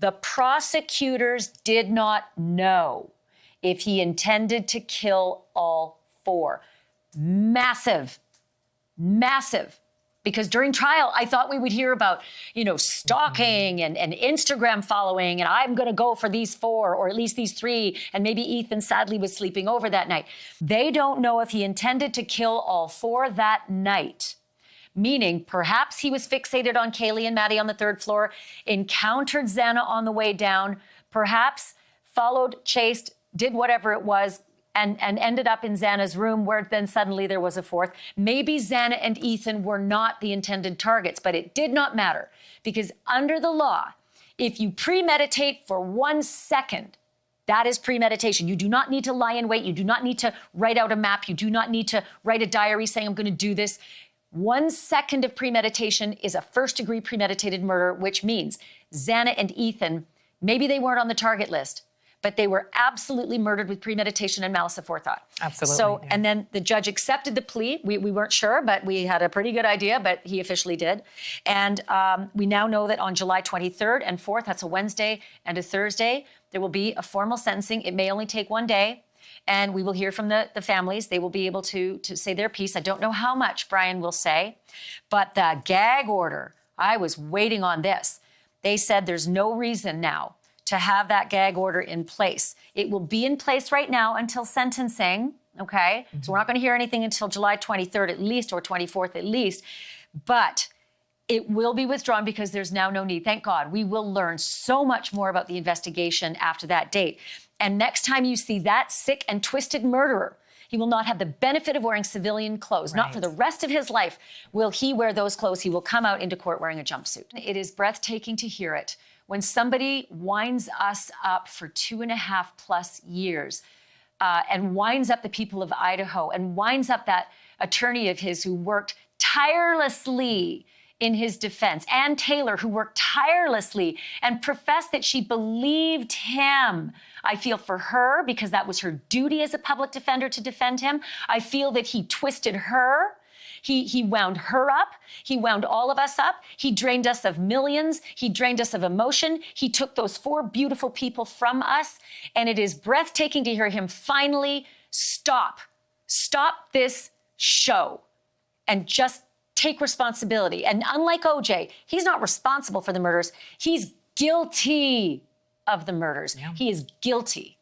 The prosecutors did not know if he intended to kill all four. Massive, massive. Because during trial, I thought we would hear about, stalking and Instagram following, and I'm going to go for these four, or at least these three, and maybe Ethan sadly was sleeping over that night. They don't know if he intended to kill all four that night, meaning perhaps he was fixated on Kaylee and Maddie on the third floor, encountered Xana on the way down, perhaps followed, chased, did whatever it was, and ended up in Xana's room, where then suddenly there was a fourth. Maybe Xana and Ethan were not the intended targets, but it did not matter, because under the law, if you premeditate for 1 second, that is premeditation. You do not need to lie in wait. You do not need to write out a map. You do not need to write a diary saying, I'm going to do this. 1 second of premeditation is a first-degree premeditated murder, which means Xana and Ethan, maybe they weren't on the target list, but they were absolutely murdered with premeditation and malice aforethought. Absolutely. So, yeah. And then the judge accepted the plea. We weren't sure, but we had a pretty good idea, but he officially did. And we now know that on July 23rd and 4th, that's a Wednesday and a Thursday, there will be a formal sentencing. It may only take 1 day. And we will hear from the families. They will be able to say their piece. I don't know how much Bryan will say, but the gag order, I was waiting on this. They said there's no reason now to have that gag order in place. It will be in place right now until sentencing, okay? So we're not going to hear anything until July 23rd at least, or 24th at least. But it will be withdrawn because there's now no need. Thank God. We will learn so much more about the investigation after that date. And next time you see that sick and twisted murderer, he will not have the benefit of wearing civilian clothes. Right. Not for the rest of his life will he wear those clothes. He will come out into court wearing a jumpsuit. It is breathtaking to hear it. When somebody winds us up for 2.5+ years and winds up the people of Idaho and winds up that attorney of his who worked tirelessly in his defense, Ann Taylor, who worked tirelessly and professed that she believed him. I feel for her because that was her duty as a public defender to defend him. I feel that he twisted her. He wound her up. He wound all of us up. He drained us of millions. He drained us of emotion. He took those 4 beautiful people from us. And it is breathtaking to hear him finally stop this show and just take responsibility. And unlike OJ, he's not responsible for the murders. He's guilty of the murders. Yeah. He is guilty.